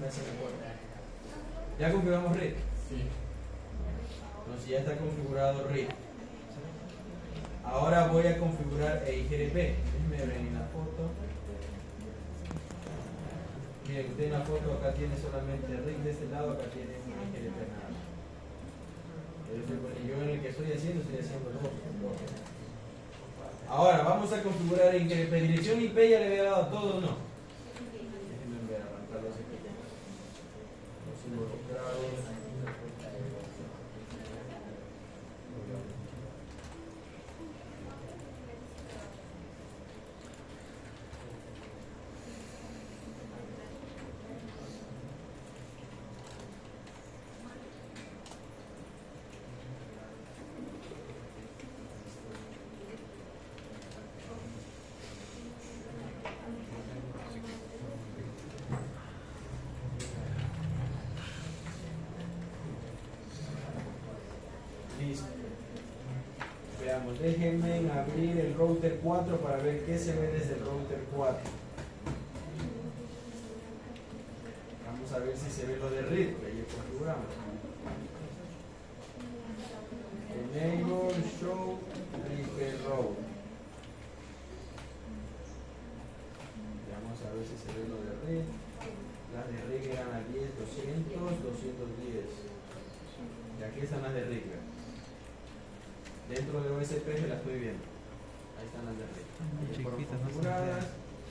me hacen la cuenta. ¿Ya configuramos RID? Sí. Entonces ya está configurado RID. Ahora voy a configurar EIGRP. Déjenme abrir la foto. Miren, usted en la foto acá tiene solamente RID de este lado, acá tiene un EIGRP nada más. Yo en el que estoy haciendo dos. Ahora vamos a configurar EIGRP. Dirección IP ya le había dado todo, ¿no? Déjenme ver, arrancar los equipos. Los involucrados. Listo. Veamos, déjenme abrir el router 4 para ver qué se ve desde el router 4. Vamos a ver si se ve lo de RID, que ahí configuramos. Enable show repair route. Vamos a ver si se ve lo de RID. Las de RID eran a 10, 200, 210. Y aquí están las de RID. Dentro de OSP se las estoy viendo. Ahí están las de RID. Chiquitas, no se Configuradas.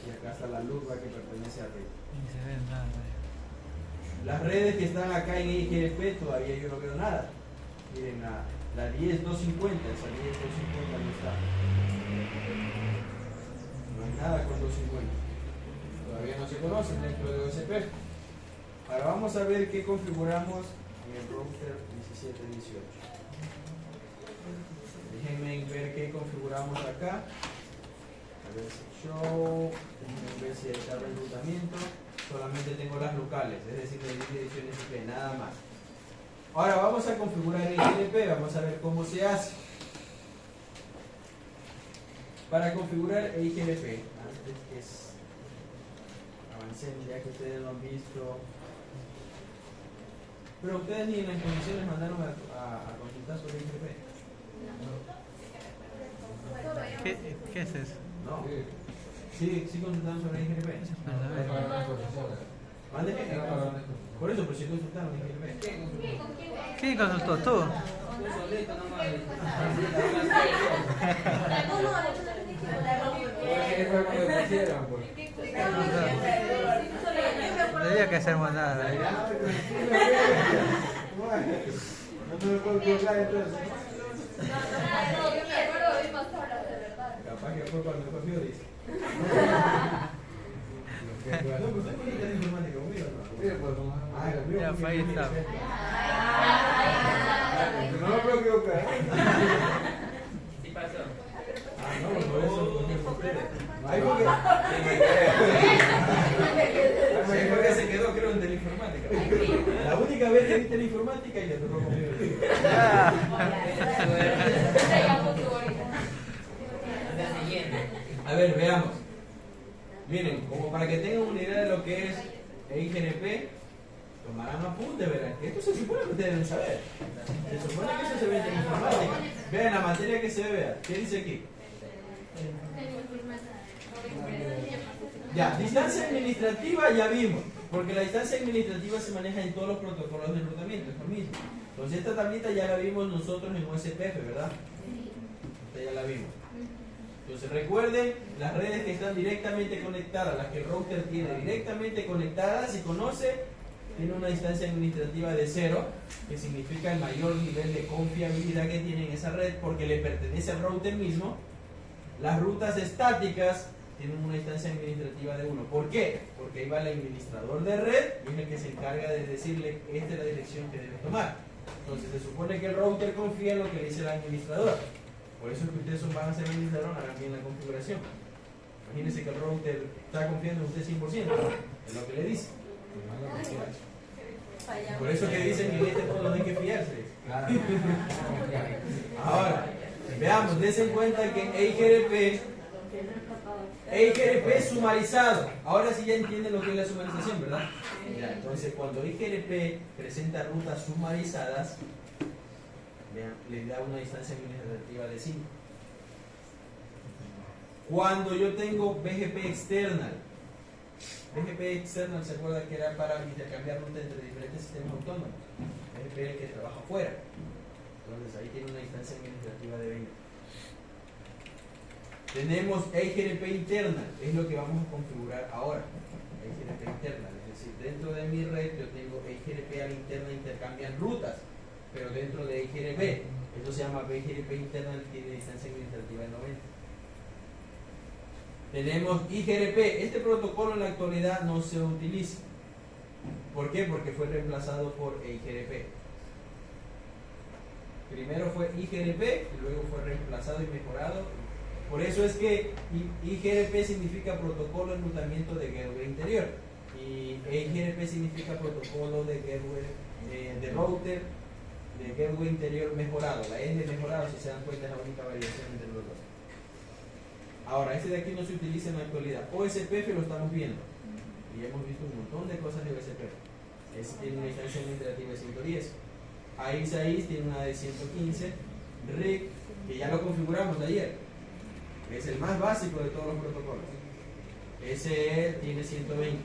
Y acá está la lurba que pertenece a RID. Ni se ve nada. Las redes que están acá en EIGRP todavía yo no veo nada. Miren, la 10250, esa 10250 no está. No hay nada con 250. Todavía no se conocen dentro de OSP. Ahora vamos a ver qué configuramos en el router 1718. Déjenme ver qué configuramos acá. A ver si show, déjenme ver si está el enrutamiento. Solamente tengo las locales, es decir, de direcciones IP, nada más. Ahora vamos a configurar el EIGRP, vamos a ver cómo se hace. Para configurar EIGRP, antes que avancemos ya que ustedes lo han visto. Pero ustedes ni en las condiciones mandaron a consultar sobre EIGRP. ¿Qué es eso? No. Sí consultaron sobre EIGRP. ¿Mande? Por eso, pero si consultaron EIGRP. ¿Quién consultó? ¿Tú? No había que hacer más nada. No me puedo equivocar entonces. Capaz que fue cuando cogió, dice. No, pues usted tiene que informática conmigo, ¿no? Ah, conmigo. Ya, ahí está. No me puedo equivocar. Sí pasó. Ah, no, por eso cogí el papel. Ahí porque... Ahí porque se quedó, creo, en teleinformática. La única vez que vi teleinformática y le tocó conmigo. A ver, veamos. Miren, como para que tengan una idea de lo que es EIGRP, tomarán apunte, verán. Esto se supone que ustedes deben saber. Se supone que eso se ve en informática. Vean la materia que se ve, vean. ¿Qué dice aquí? Ya, distancia administrativa ya vimos, porque la distancia administrativa se maneja en todos los protocolos de enrutamiento, es lo mismo. Entonces esta tablita ya la vimos nosotros en OSPF, ¿verdad? Esta ya la vimos. Entonces recuerden, las redes que están directamente conectadas, las que el router tiene directamente conectadas y conoce, tiene una distancia administrativa de 0, que significa el mayor nivel de confiabilidad que tiene en esa red porque le pertenece al router mismo. Las rutas estáticas tienen una distancia administrativa de 1. ¿Por qué? Porque ahí va el administrador de red y es el que se encarga de decirle esta es la dirección que debe tomar. Entonces se supone que el router confía en lo que le dice el administrador. Por eso es que ustedes van a ser administrador, hagan bien la configuración. Imagínense que el router está confiando en usted 100% en lo que le dice. Por eso que dicen que en este punto no hay que fiarse. Ahora, veamos, dense en cuenta que en EIGRP IGRP sumarizado. Ahora sí ya entienden lo que es la sumarización, ¿verdad? Ya, entonces cuando IGRP presenta rutas sumarizadas, vean, le da una distancia administrativa de 5. Cuando yo tengo BGP external, ¿se acuerda que era para intercambiar rutas entre diferentes sistemas autónomos? BGP es el que trabaja afuera. Entonces ahí tiene una distancia administrativa de 20. Tenemos IGRP internal, es lo que vamos a configurar ahora. IGRP internal, es decir, dentro de mi red yo tengo IGRP a la interna, intercambian rutas, pero dentro de IGRP, eso se llama IGRP internal, tiene distancia administrativa de 90. Tenemos IGRP, este protocolo en la actualidad no se utiliza. ¿Por qué? Porque fue reemplazado por IGRP. Primero fue IGRP y luego fue reemplazado y mejorado. Por eso es que IGRP significa protocolo de enrutamiento de gateway interior y IGRP significa protocolo de gateway de router de gateway interior mejorado. La N mejorado, si se dan cuenta, es la única variación entre los dos. Ahora, este de aquí no se utiliza en la actualidad. OSPF lo estamos viendo y hemos visto un montón de cosas de OSPF. Este tiene una distancia administrativa de 110. AIS tiene una de 115. RIC, que ya lo configuramos ayer, es el más básico de todos los protocolos. SE tiene 120.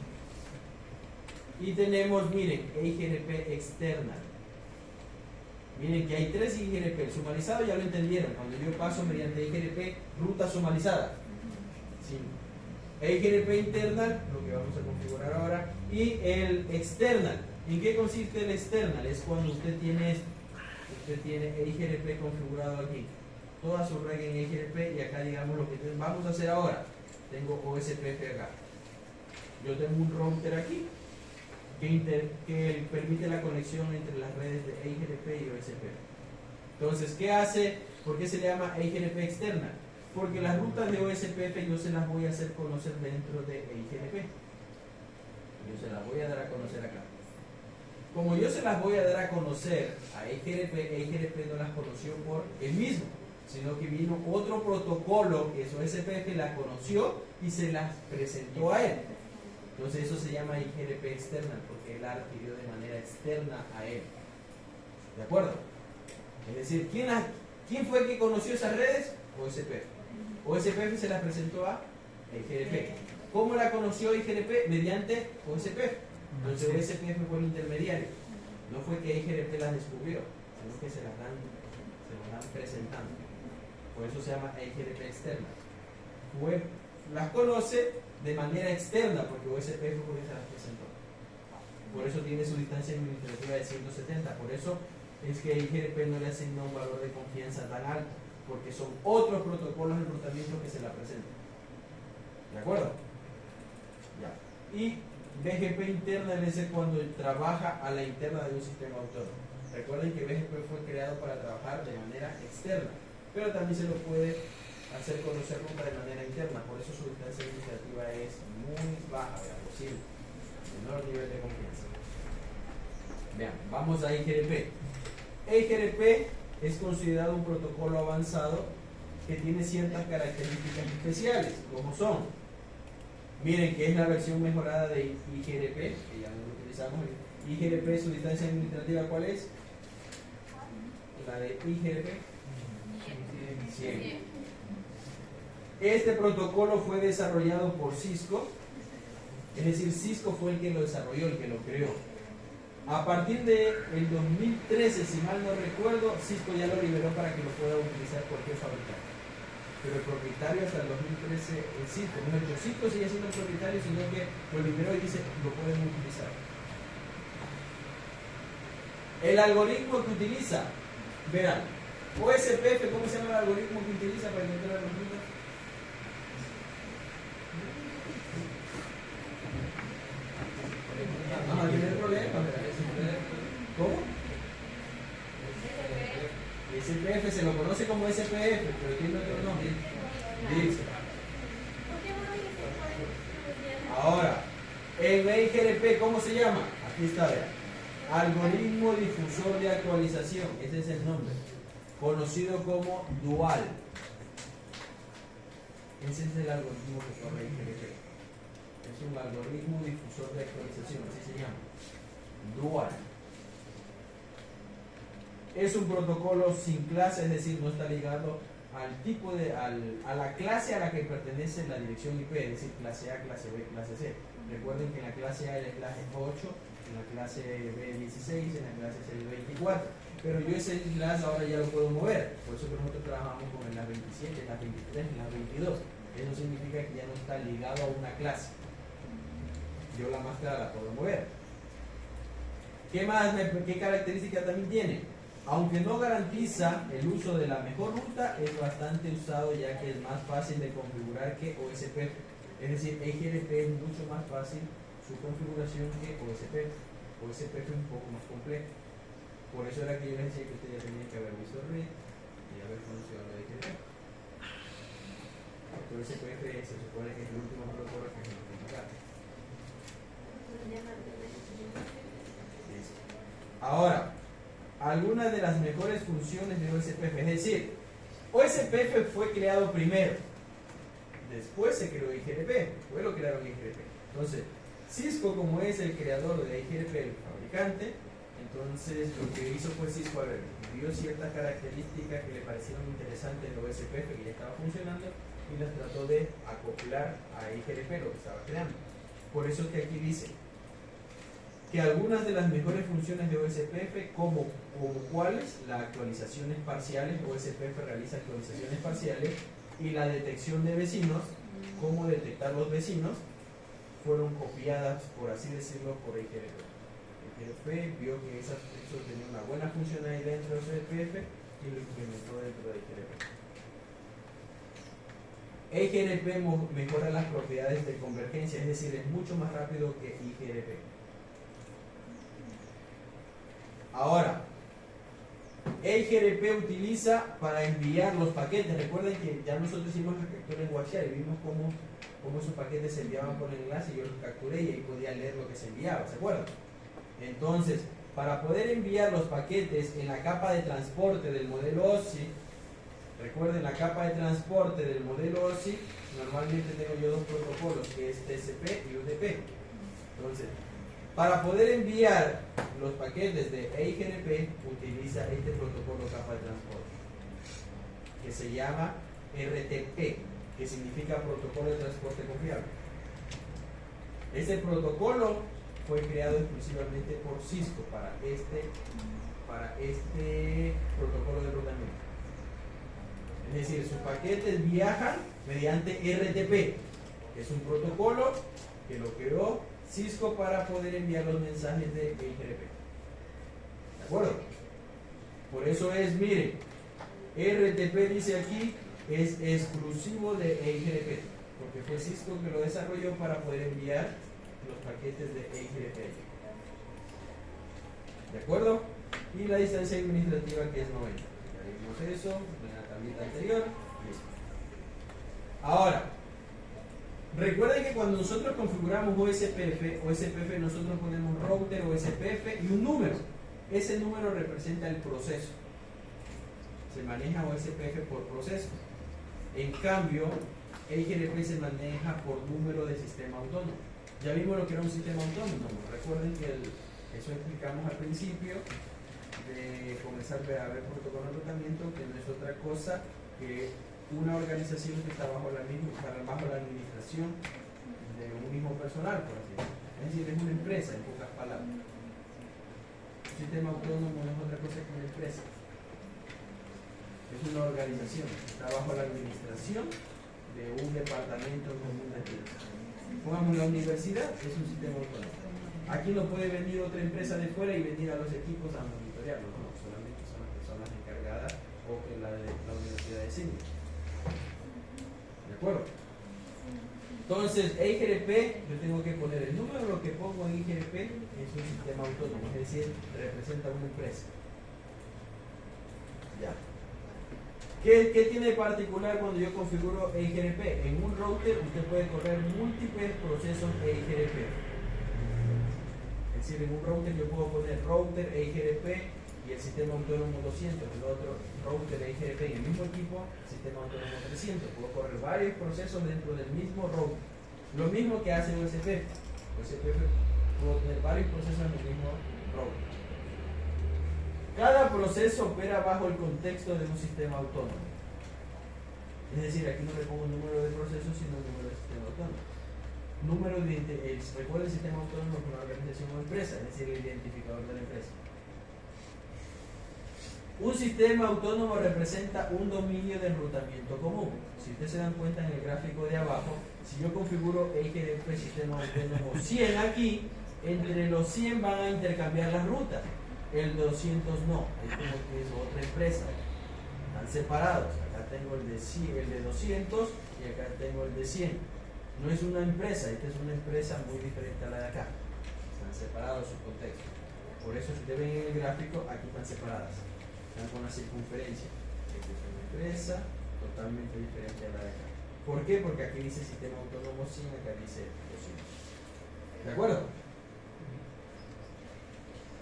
Y tenemos, miren, IGRP externa. Miren que hay 3 IGRP. El sumarizado ya lo entendieron. Cuando yo paso mediante IGRP, ruta sumarizada. Sí. IGRP internal, lo que vamos a configurar ahora. Y el external. ¿En qué consiste el external? Es cuando usted tiene esto. Usted tiene IGRP configurado aquí. Toda su red en IGRP y acá digamos lo que vamos a hacer ahora. Tengo OSPF acá. Yo tengo un router aquí que permite la conexión entre las redes de IGRP y OSPF. Entonces, ¿qué hace? ¿Por qué se le llama IGRP externa? Porque las rutas de OSPF yo se las voy a hacer conocer dentro de IGRP. Yo se las voy a dar a conocer acá. Como yo se las voy a dar a conocer a IGRP no las conoció por él mismo, sino que vino otro protocolo que es OSPF, la conoció y se las presentó a él. Entonces eso se llama IGRP externa, porque él la adquirió de manera externa a él. ¿De acuerdo? Es decir, ¿quién fue el que conoció esas redes? OSPF. OSPF se las presentó a IGRP. ¿Cómo la conoció IGRP? Mediante OSPF. Entonces OSPF fue el intermediario. No fue que IGRP las descubrió, sino que se las van presentando. Por eso se llama IGRP externa. Las conoce de manera externa, porque OSPF fue que se las presentó. Por eso tiene su distancia administrativa de 170. Por eso es que IGRP no le asigna un valor de confianza tan alto, porque son otros protocolos de enrutamiento que se la presentan. ¿De acuerdo? Ya. Y BGP interna es cuando trabaja a la interna de un sistema autónomo. Recuerden que BGP fue creado para trabajar de manera externa, pero también se lo puede hacer conocer ruta de manera interna. Por eso su distancia administrativa es muy baja, vean, posible, menor nivel de confianza. Vean, vamos a IGRP. IGRP es considerado un protocolo avanzado que tiene ciertas características especiales, como son, miren que es la versión mejorada de IGRP, que ya no lo utilizamos. IGRP, su distancia administrativa, ¿cuál es? La de IGRP 100. Este protocolo fue desarrollado por Cisco, es decir, Cisco fue el que lo desarrolló, el que lo creó. A partir del 2013, si mal no recuerdo, Cisco ya lo liberó para que lo pueda utilizar cualquier fabricante. Pero el propietario hasta el 2013 es Cisco. No es que Cisco sigue siendo el propietario, sino que lo liberó y dice lo pueden utilizar. El algoritmo que utiliza, verán, OSPF, ¿cómo se llama el algoritmo que utiliza para encontrar los números? Vamos a tener problemas, ¿cómo? SPF se lo conoce como SPF, pero tiene otro nombre. Dice. Ahora, el IGRP, ¿cómo se llama? Aquí está, vean. Algoritmo difusor de actualización, ese es el nombre. Conocido como dual. Ese es el algoritmo que corre IGRP. Es un algoritmo difusor de actualización, así se llama. Dual. Es un protocolo sin clase, es decir, no está ligado al tipo de, a la clase a la que pertenece la dirección IP, es decir, clase A, clase B, clase C. Recuerden que en la clase A es la clase 8, en la clase B 16, en la clase C 24. Pero yo ese clase ahora ya lo puedo mover, por eso que nosotros trabajamos con las 27, las 23, las 22. Eso significa que ya no está ligado a una clase. Yo la máscara la puedo mover. ¿Qué más? ¿Qué característica también tiene? Aunque no garantiza el uso de la mejor ruta, es bastante usado ya que es más fácil de configurar que OSPF. Es decir, EIGRP es mucho más fácil su configuración que OSPF. OSPF es un poco más complejo. Por eso era que yo les decía que ustedes ya tenían que haber visto RID y haber conocido la EIGRP. Porque OSPF se supone que es el último protocolo que se nos configura. Ahora, algunas de las mejores funciones de OSPF, es decir, OSPF fue creado primero, después se creó IGRP, fue lo crearon IGRP. Entonces, Cisco, como es el creador de IGRP, el fabricante, entonces lo que hizo fue Cisco, a ver, vio ciertas características que le parecieron interesantes de OSPF que ya estaba funcionando y las trató de acoplar a IGRP, lo que estaba creando. Por eso que aquí dice que algunas de las mejores funciones de OSPF, como cuáles, las actualizaciones parciales, OSPF realiza actualizaciones parciales, y la detección de vecinos, cómo detectar los vecinos, fueron copiadas, por así decirlo, por IGRP. IGRP vio que eso tenía una buena funcionalidad dentro de OSPF y lo implementó dentro de IGRP. IGRP mejora las propiedades de convergencia, es decir, es mucho más rápido que IGRP. Ahora, EIGRP utiliza para enviar los paquetes. Recuerden que ya nosotros hicimos la captura en WhatsApp y vimos cómo esos paquetes se enviaban por el enlace y yo los capturé y ahí podía leer lo que se enviaba, ¿se acuerdan? Entonces, para poder enviar los paquetes en la capa de transporte del modelo OSI, recuerden, la capa de transporte del modelo OSI, normalmente tengo yo dos protocolos, que es TCP y UDP. Entonces, para poder enviar los paquetes de EIGRP, utiliza este protocolo capa de transporte, que se llama RTP, que significa Protocolo de Transporte Confiable. Este protocolo fue creado exclusivamente por Cisco para este protocolo de enrutamiento. Es decir, sus paquetes viajan mediante RTP, que es un protocolo que lo creó Cisco para poder enviar los mensajes de EIGRP. ¿De acuerdo? Por eso es, miren, RTP dice aquí, es exclusivo de EIGRP, porque fue Cisco que lo desarrolló para poder enviar los paquetes de EIGRP. ¿De acuerdo? Y la distancia administrativa, que es 90. Ya vimos eso en la tablita anterior. Listo. Ahora, recuerden que cuando nosotros configuramos OSPF nosotros ponemos router OSPF y un número. Ese número representa el proceso. Se maneja OSPF por proceso. En cambio, EIGRP se maneja por número de sistema autónomo. Ya vimos lo que era un sistema autónomo. Recuerden que eso explicamos al principio de comenzar a ver protocolo de enrutamiento, que no es otra cosa que una organización que está bajo la administración de un mismo personal, por así decirlo. Es decir, es una empresa, en pocas palabras. Un sistema autónomo no es otra cosa que una empresa. Es una organización que está bajo la administración de un departamento común de empresas. Pongamos la universidad, es un sistema autónomo. Aquí no puede venir otra empresa de fuera y venir a los equipos a monitorearlos, no, solamente son las personas encargadas o que la universidad designe. ¿De acuerdo? Entonces, EIGRP, yo tengo que poner el número, lo que pongo en EIGRP es un sistema autónomo, es decir, representa una empresa. Ya. ¿Qué tiene de particular cuando yo configuro EIGRP? En un router usted puede correr múltiples procesos EIGRP. Es decir, en un router yo puedo poner router EIGRP y el sistema autónomo 200, el otro router IGRP en el mismo equipo, sistema autónomo 300. Puedo correr varios procesos dentro del mismo router. Lo mismo que hace OSPF. OSPF puedo tener varios procesos en el mismo router. Cada proceso opera bajo el contexto de un sistema autónomo. Es decir, aquí no le pongo un número de procesos, sino un número de sistema autónomo. Recuerda el sistema autónomo con una organización o empresa, es decir, el identificador de la empresa. Un sistema autónomo representa un dominio de enrutamiento común. Si ustedes se dan cuenta en el gráfico de abajo, si yo configuro IGRP sistema autónomo 100 aquí, entre los 100 van a intercambiar las rutas. El 200 no, es como que es otra empresa. Están separados. Acá tengo el de 200 y acá tengo el de 100. No es una empresa, esta es una empresa muy diferente a la de acá. Están separados sus contextos. Por eso si ustedes ven en el gráfico, aquí están separadas. Están con la circunferencia. Esta es una empresa totalmente diferente a la de acá. ¿Por qué? Porque aquí dice sistema autónomo 100, acá dice 200. ¿De acuerdo?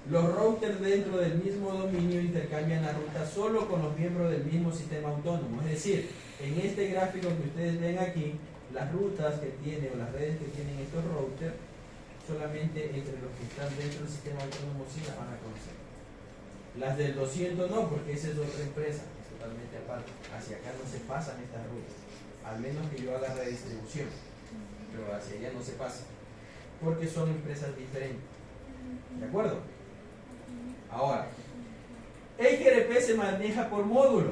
Los routers dentro del mismo dominio intercambian la ruta solo con los miembros del mismo sistema autónomo. Es decir, en este gráfico que ustedes ven aquí, las rutas que tiene o las redes que tienen estos routers, solamente entre los que están dentro del sistema autónomo sí las van a conocer. Las del 200 no, porque esa es otra empresa, es totalmente aparte. Hacia acá no se pasan estas rutas, al menos que yo haga redistribución, pero hacia allá no se pasa, porque son empresas diferentes. ¿De acuerdo? Ahora, IGRP se maneja por módulo.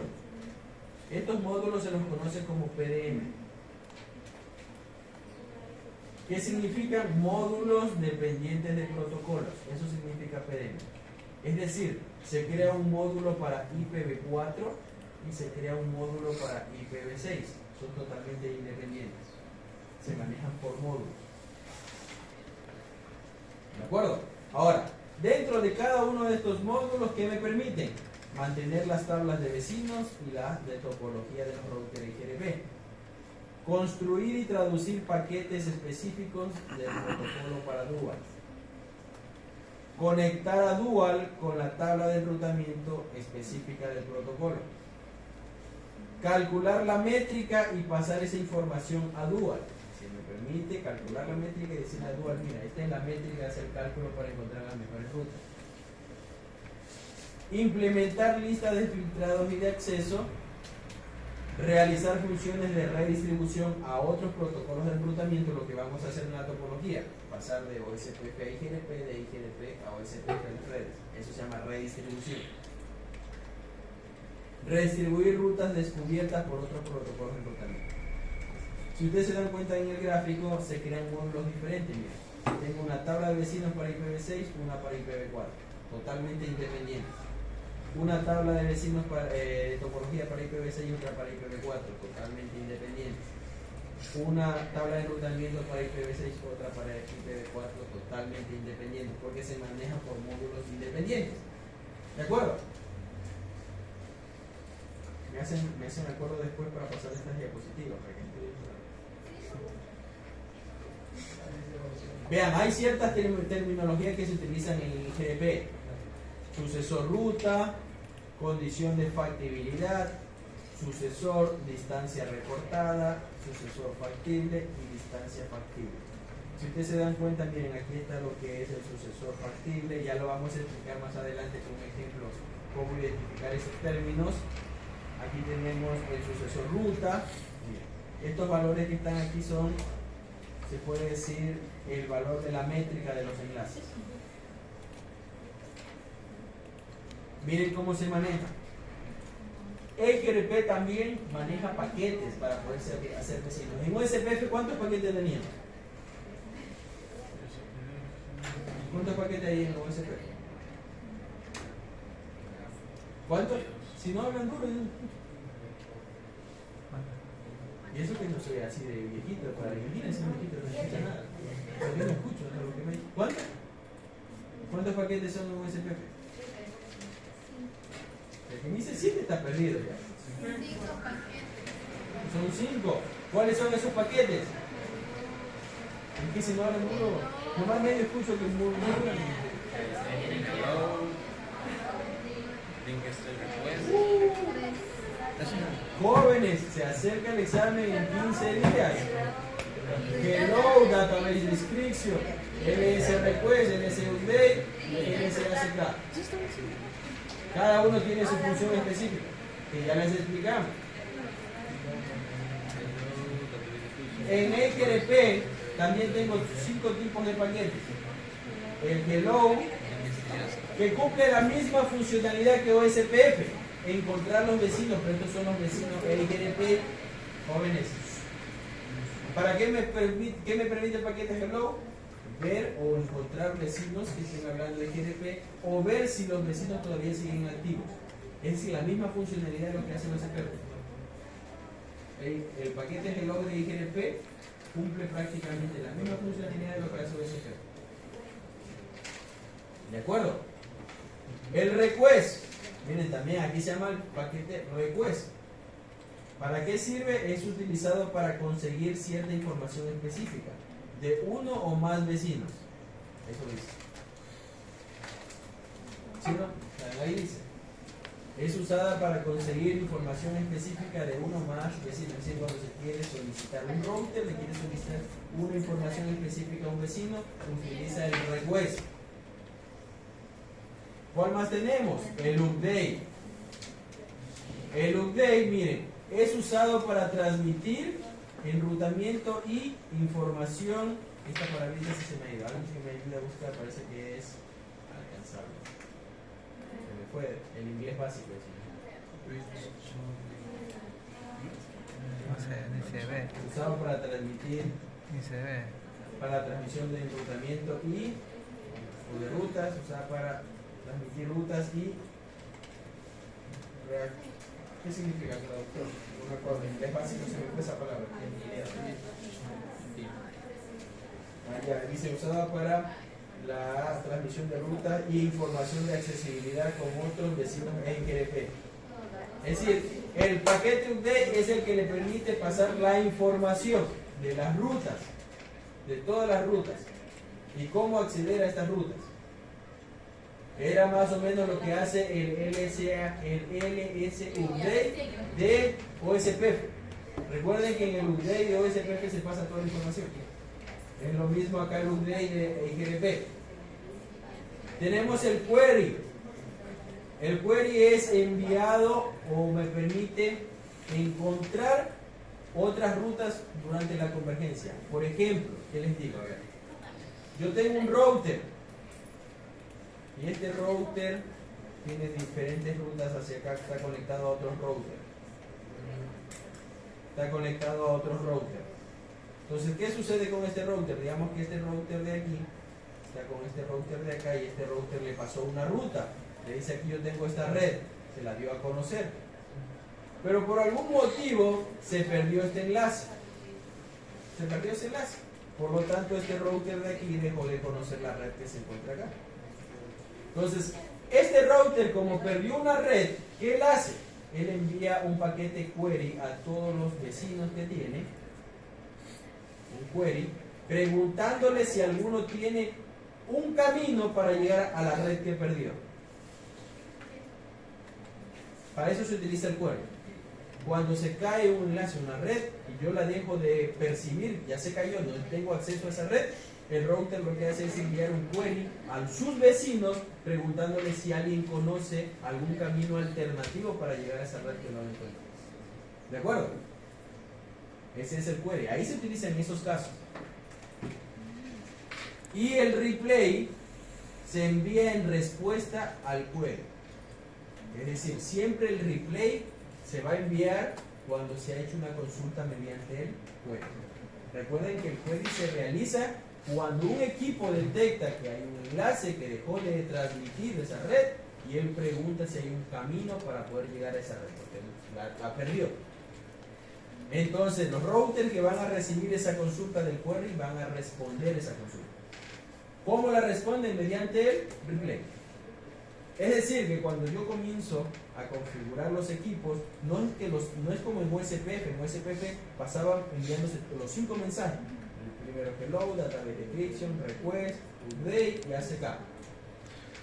Estos módulos se los conoce como PDM. ¿Qué significan? Módulos dependientes de protocolos. Eso significa PDM. Es decir, se crea un módulo para IPv4 y se crea un módulo para IPv6. Son totalmente independientes. Se manejan por módulos. ¿De acuerdo? Ahora, dentro de cada uno de estos módulos, ¿qué me permiten? Mantener las tablas de vecinos y las de topología de los routers IGRP. Construir y traducir paquetes específicos del protocolo para Dual. Conectar a Dual con la tabla de enrutamiento específica del protocolo. Calcular la métrica y pasar esa información a Dual. Si me permite calcular la métrica y decirle a Dual, mira, esta es la métrica de hacer cálculo para encontrar las mejores rutas. Implementar listas de filtrados y de acceso. Realizar funciones de redistribución a otros protocolos de enrutamiento, lo que vamos a hacer en la topología, pasar de OSPF a IGRP, de IGRP a OSPF a las redes. Eso se llama redistribución. Redistribuir rutas descubiertas por otros protocolos de enrutamiento. Si ustedes se dan cuenta en el gráfico, se crean módulos diferentes. Miren, tengo una tabla de vecinos para IPv6, una para IPv4, totalmente independientes. Una tabla de vecinos para, topología para IPv6 y otra para IPv4, totalmente independientes. Una tabla de enrutamiento para IPv6 y otra para IPv4, totalmente independientes, porque se manejan por módulos independientes. ¿De acuerdo? Me hacen acuerdo después para pasar estas diapositivas. Vean, hay ciertas terminologías que se utilizan en el IGRP. Sucesor ruta, condición de factibilidad, sucesor, distancia reportada, sucesor factible y distancia factible. Si ustedes se dan cuenta, miren, aquí está lo que es el sucesor factible. Ya lo vamos a explicar más adelante con un ejemplo cómo identificar esos términos. Aquí tenemos el sucesor ruta. Miren, estos valores que están aquí son, se puede decir, el valor de la métrica de los enlaces. Miren cómo se maneja. IGRP también maneja paquetes para poder hacer vecinos. En OSPF, ¿cuántos paquetes teníamos? ¿Cuántos paquetes hay en OSPF? ¿Cuántos? Si no hablan duro, y eso que no soy así de viejito, para imagínense un viejito no escucha nada. Pero yo no escucho lo que me dice. ¿Cuántos? ¿Cuántos paquetes son en OSPF? El que me dice 7 está perdido ya. 5 paquetes. Son 5. ¿Cuáles son esos paquetes? Es que si no hablan duro, nomás medio escucho que murmuran. Jóvenes, se acerca el examen en 15 días. Hello, Database Description, LS Request, LS Update y LS ACK. Cada uno tiene su función específica, que ya les explicamos. En XRP también tengo 5 tipos de paquetes. El Hello, que cumple la misma funcionalidad que OSPF, encontrar los vecinos, pero estos son los vecinos XRP jóvenes. ¿Para qué me permite el paquete Hello? Ver o encontrar vecinos que estén hablando de XRP o ver si los vecinos todavía siguen activos. Es decir, la misma funcionalidad de lo que hacen los expertos. El paquete Hello de XRP cumple prácticamente la misma funcionalidad de lo que hace los expertos. ¿De acuerdo? El request, miren, también aquí se llama el paquete request. ¿Para qué sirve? Es utilizado para conseguir cierta información específica de uno o más vecinos. Eso dice. ¿Sí no? Ahí dice. Es usada para conseguir información específica de uno o más vecinos. Es decir, cuando se quiere solicitar un router, le quiere solicitar una información específica a un vecino, utiliza el request. ¿Cuál más tenemos? El update. El update, miren, es usado para transmitir enrutamiento y información. Esta palabrita sí se me ha ido. Alguien que me ayude a buscar, parece que es alcanzable. Se me fue el inglés básico. No sé, ni se ve. Usado para transmitir, Ni se ve. para la transmisión de enrutamiento y o de rutas, usada para transmitir rutas y ¿qué significa, traductor? No me acuerdo, en inglés básico se me fue esa palabra. Ya, dice usada para la transmisión de ruta y información de accesibilidad con otros vecinos en XRP. Es decir, el paquete update es el que le permite pasar la información de las rutas, de todas las rutas y cómo acceder a estas rutas. Era más o menos lo que hace el LS Update de OSPF. Recuerden que en el Update de OSPF se pasa toda la información. Es lo mismo acá el Update de XRP. Tenemos el Query. El Query es enviado o me permite encontrar otras rutas durante la convergencia. Por ejemplo, ¿qué les digo? A ver. Yo tengo un router. Y este router tiene diferentes rutas hacia acá, está conectado a otros routers. Está conectado a otros routers. Entonces, ¿qué sucede con este router? Digamos que este router de aquí está con este router de acá y este router le pasó una ruta. Le dice aquí yo tengo esta red, se la dio a conocer. Pero por algún motivo se perdió este enlace. Se perdió ese enlace. Por lo tanto, este router de aquí dejó de conocer la red que se encuentra acá. Entonces, este router, como perdió una red, ¿qué él hace? Él envía un paquete query a todos los vecinos que tiene, un query, preguntándole si alguno tiene un camino para llegar a la red que perdió. Para eso se utiliza el query. Cuando se cae un enlace a una red y yo la dejo de percibir, ya se cayó, no tengo acceso a esa red, el router lo que hace es enviar un query a sus vecinos preguntándole si alguien conoce algún camino alternativo para llegar a esa red que no encuentra. ¿De acuerdo? Ese es el query. Ahí se utiliza en esos casos. Y el replay se envía en respuesta al query. Es decir, siempre el replay se va a enviar cuando se ha hecho una consulta mediante el query. Recuerden que el query se realiza cuando un equipo detecta que hay un enlace que dejó de transmitir esa red y él pregunta si hay un camino para poder llegar a esa red, porque la perdió. Entonces los routers que van a recibir esa consulta del query van a responder esa consulta. ¿Cómo la responden? Mediante el replay. Es decir, que cuando yo comienzo a configurar los equipos, no es como en OSPF. En OSPF pasaban enviándose los 5 mensajes. El primero hello, database description, request, update y ACK.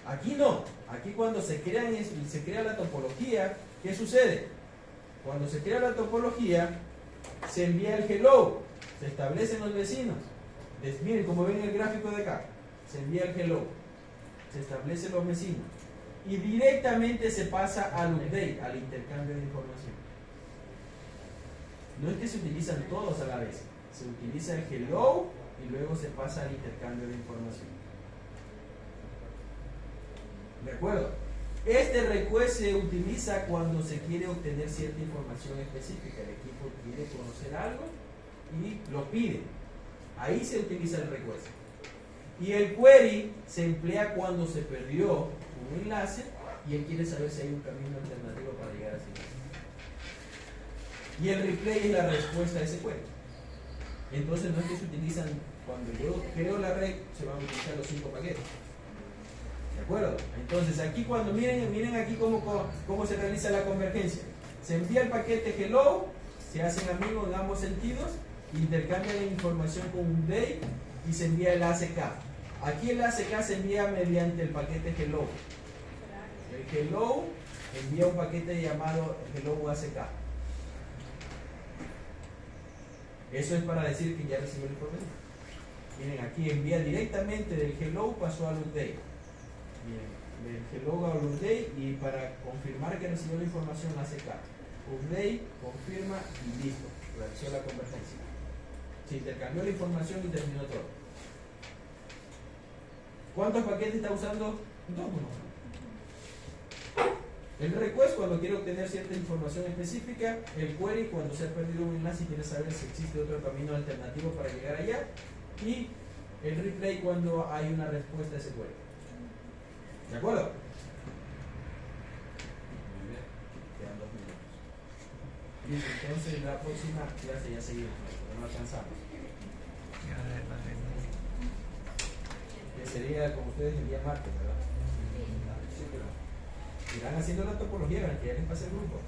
Aquí no. Aquí cuando se crea la topología, ¿qué sucede? Cuando se crea la topología, se envía el hello, se establecen los vecinos. Miren, como ven en el gráfico de acá, se envía el hello, se establecen los vecinos y directamente se pasa al update, al intercambio de información. No es que se utilizan todos a la vez, se utiliza el hello y luego se pasa al intercambio de información. ¿De acuerdo? Este request se utiliza cuando se quiere obtener cierta información específica. El equipo quiere conocer algo y lo pide. Ahí se utiliza el request. Y el query se emplea cuando se perdió un enlace y él quiere saber si hay un camino alternativo para llegar a ese enlace. Y el replay es la respuesta a ese query. Entonces no es que se utilizan, cuando yo creo la red, se van a utilizar los 5 paquetes. ¿De acuerdo? Entonces aquí cuando miren aquí cómo se realiza la convergencia. Se envía el paquete hello, se hacen amigos en ambos sentidos, intercambian la información con un update y se envía el ACK. Aquí el ACK se envía mediante el paquete hello. El hello envía un paquete llamado hello ACK. Eso es para decir que ya recibió la información. Miren, aquí envía directamente del hello, pasó al update. Bien, del hello al update y para confirmar que recibió la información ACK. Update, confirma y listo. Realizó la convergencia. Se intercambió la información y terminó todo. ¿Cuántos paquetes está usando? Dos. El request cuando quiere obtener cierta información específica, el query cuando se ha perdido un enlace y quiere saber si existe otro camino alternativo para llegar allá, y el replay cuando hay una respuesta a ese query. ¿De acuerdo? Muy bien, quedan 2 minutos. Listo, entonces la próxima clase ya seguimos, porque no alcanzamos. Que sería con ustedes el día martes, ¿verdad? Sí, pero irán haciendo la topología, ¿verdad? Que ya les pase el grupo.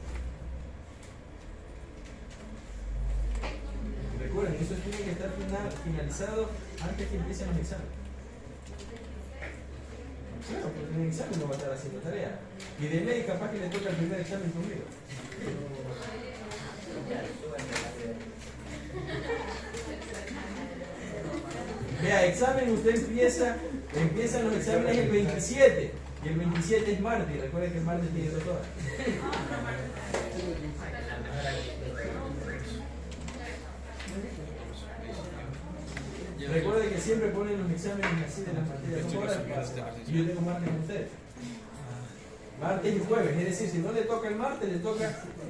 Recuerden, eso tiene que estar finalizado antes que empiecen los exámenes. Claro, porque en el examen no va a estar haciendo tarea. Y de ley capaz que le toca el primer examen conmigo. Vea, examen usted empiezan los exámenes el 27. Y el 27 es martes. Recuerden que el martes tiene 2 horas. Recuerden que siempre ponen los exámenes así de las materias 2 horas. Y yo tengo martes con ustedes. Martes y jueves. Es decir, si no le toca el martes, le toca